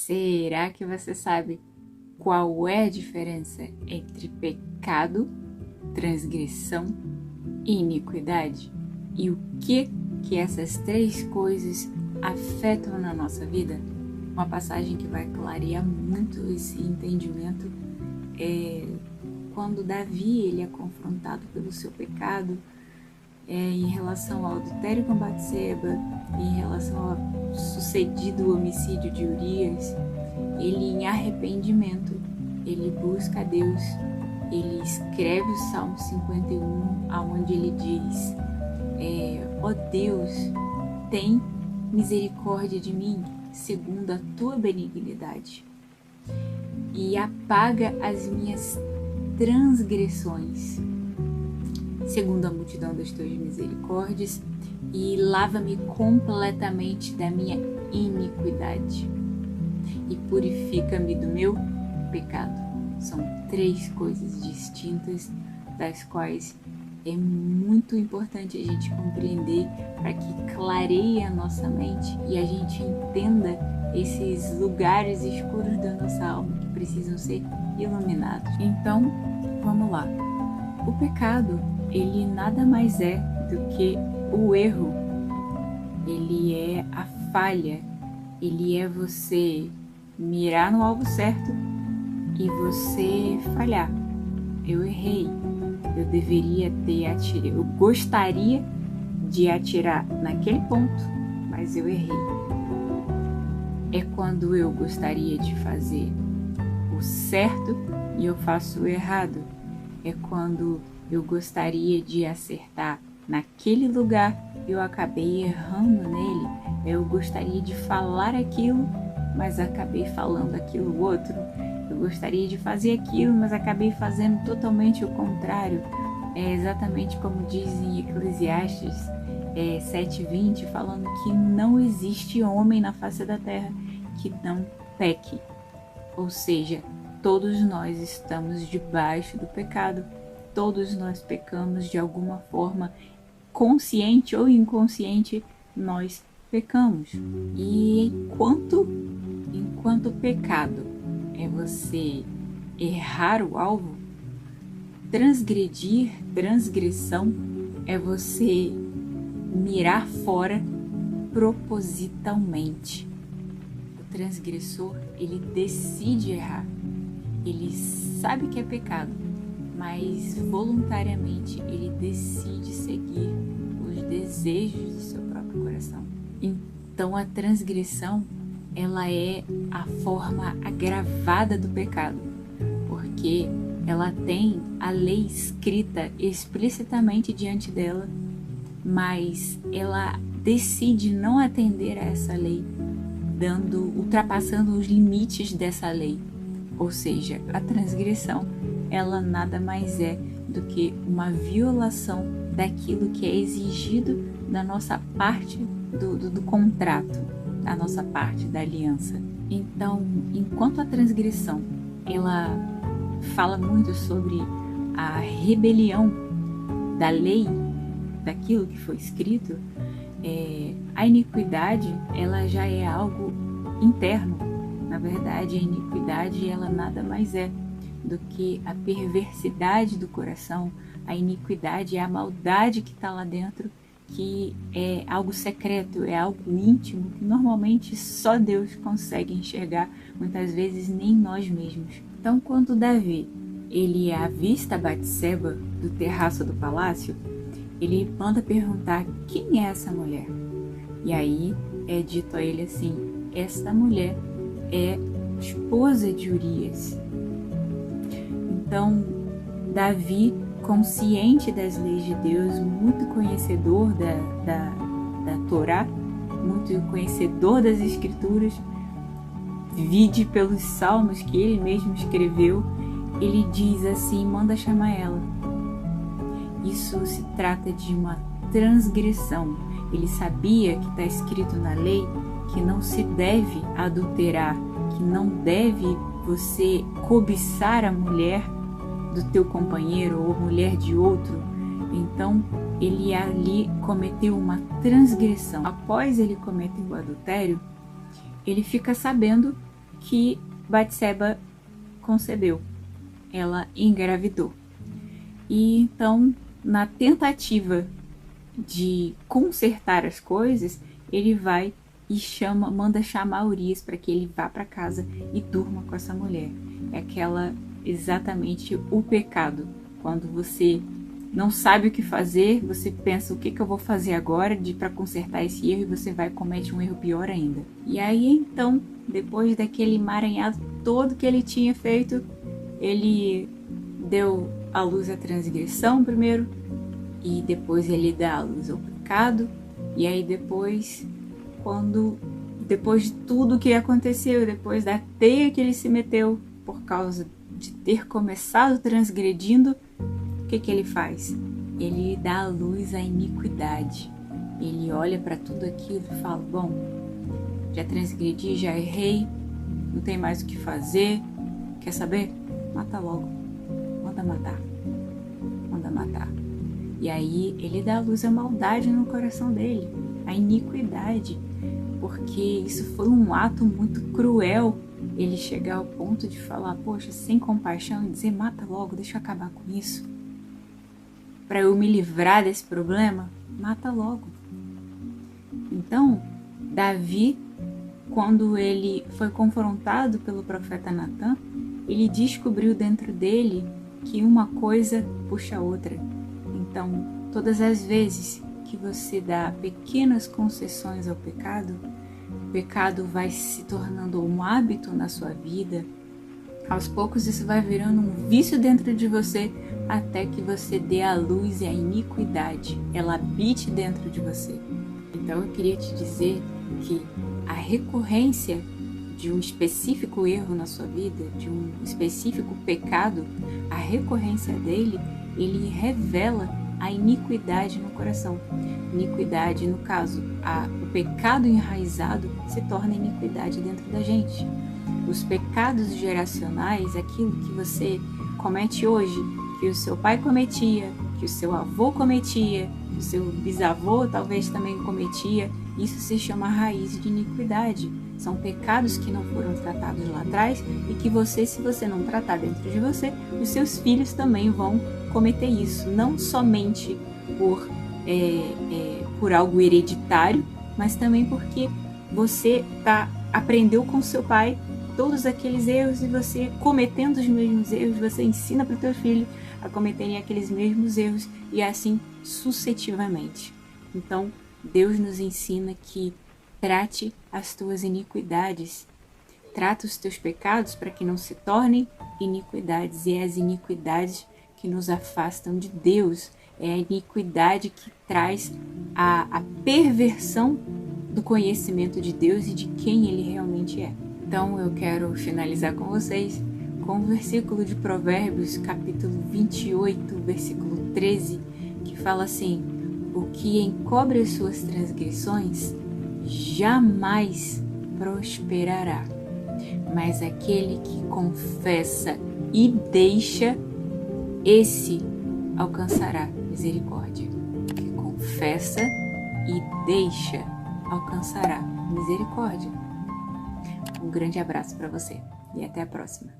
Será que você sabe qual é a diferença entre pecado, transgressão e iniquidade? E o que essas três coisas afetam na nossa vida? Uma passagem que vai clarear muito esse entendimento é quando Davi ele é confrontado pelo seu pecado em relação ao adultério com Batseba, em relação ao sucedido homicídio de Urias. Ele, em arrependimento, ele busca a Deus, ele escreve o Salmo 51, onde ele diz: ó Deus, tem misericórdia de mim, segundo a tua benignidade, e apaga as minhas transgressões, segundo a multidão das tuas misericórdias, e lava-me completamente da minha iniquidade, e purifica-me do meu pecado. São três coisas distintas, das quais é muito importante a gente compreender para que clareie a nossa mente e a gente entenda esses lugares escuros da nossa alma que precisam ser iluminados. Então, vamos lá. O pecado, ele nada mais é do que o erro. Ele é a falha. Ele é você mirar no alvo certo e você falhar. Eu errei. Eu deveria ter atirado. Eu gostaria de atirar naquele ponto, mas eu errei. É quando eu gostaria de fazer o certo e eu faço o errado. É quando eu gostaria de acertar naquele lugar e eu acabei errando nele. Eu gostaria de falar aquilo, mas acabei falando aquilo outro. Eu gostaria de fazer aquilo, mas acabei fazendo totalmente o contrário. É exatamente como diz em Eclesiastes 7:20, falando que não existe homem na face da terra que não peque. Ou seja, todos nós estamos debaixo do pecado. Todos nós pecamos de alguma forma, consciente ou inconsciente, nós pecamos. E enquanto pecado é você errar o alvo, transgressão é você mirar fora propositalmente. O transgressor, ele decide errar. Ele sabe que é pecado, mas voluntariamente ele decide seguir os desejos do seu próprio coração. Então a transgressão, ela é a forma agravada do pecado, porque ela tem a lei escrita explicitamente diante dela, mas ela decide não atender a essa lei, ultrapassando os limites dessa lei. Ou seja, a transgressão, ela nada mais é do que uma violação daquilo que é exigido da nossa parte do contrato, da nossa parte da aliança. Então, enquanto a transgressão, ela fala muito sobre a rebelião da lei, daquilo que foi escrito, a iniquidade, ela já é algo interno. Na verdade, a iniquidade, ela nada mais é do que a perversidade do coração. A iniquidade é a maldade que está lá dentro, que é algo secreto, é algo íntimo, que normalmente só Deus consegue enxergar, muitas vezes nem nós mesmos. Então, quando Davi ele avista Batseba do terraço do palácio, ele manda perguntar quem é essa mulher. E aí é dito a ele assim: esta mulher é esposa de Urias. Então, Davi, consciente das leis de Deus, muito conhecedor da Torá, muito conhecedor das Escrituras, vide pelos salmos que ele mesmo escreveu, ele diz assim: manda chamar ela. Isso se trata de uma transgressão. Ele sabia que está escrito na lei que não se deve adulterar, que não deve você cobiçar a mulher do teu companheiro ou mulher de outro. Então ele ali cometeu uma transgressão. Após ele cometer o adultério, ele fica sabendo que Batseba concebeu. Ela engravidou. E então, na tentativa de consertar as coisas, ele vai e manda chamar Urias para que ele vá para casa e durma com essa mulher. É exatamente o pecado. Quando você não sabe o que fazer, você pensa o que eu vou fazer agora para consertar esse erro, e você vai e comete um erro pior ainda. E aí então, depois daquele emaranhado todo que ele tinha feito, ele deu à luz a transgressão primeiro, e depois ele dá à luz ao pecado, e aí depois de tudo que aconteceu, depois da teia que ele se meteu por causa de ter começado transgredindo, o que ele faz? Ele dá à luz à iniquidade. Ele olha para tudo aquilo e fala: bom, já transgredi, já errei, não tem mais o que fazer, quer saber? Mata logo, manda matar. E aí ele dá à luz à maldade no coração dele, a iniquidade, porque isso foi um ato muito cruel. Ele chegar ao ponto de falar, poxa, sem compaixão, e dizer: mata logo, deixa eu acabar com isso, para eu me livrar desse problema, mata logo. Então, Davi, quando ele foi confrontado pelo profeta Natan, ele descobriu dentro dele que uma coisa puxa a outra. Então, todas as vezes que você dá pequenas concessões ao pecado, o pecado vai se tornando um hábito na sua vida. Aos poucos isso vai virando um vício dentro de você, até que você dê à luz à iniquidade, ela habite dentro de você. Então eu queria te dizer que a recorrência de um específico erro na sua vida, de um específico pecado, a recorrência dele, ele revela a iniquidade no coração. Iniquidade, no caso, o pecado enraizado se torna iniquidade dentro da gente. Os pecados geracionais, aquilo que você comete hoje, que o seu pai cometia, que o seu avô cometia, que o seu bisavô talvez também cometia, isso se chama raiz de iniquidade. São pecados que não foram tratados lá atrás e que você, se você não tratar dentro de você, os seus filhos também vão cometer isso. Não somente por algo hereditário, mas também porque você aprendeu com seu pai todos aqueles erros, e você, cometendo os mesmos erros, você ensina para o teu filho a cometerem aqueles mesmos erros, e assim sucessivamente. Então, Deus nos ensina que trate as tuas iniquidades, trata os teus pecados para que não se tornem iniquidades, e é as iniquidades que nos afastam de Deus, é a iniquidade que traz a perversão do conhecimento de Deus e de quem Ele realmente é. Então eu quero finalizar com vocês com o versículo de Provérbios, capítulo 28, versículo 13, que fala assim: o que encobre as suas transgressões jamais prosperará, mas aquele que confessa e deixa, esse alcançará misericórdia. Que confessa e deixa, alcançará misericórdia. Um grande abraço para você e até a próxima.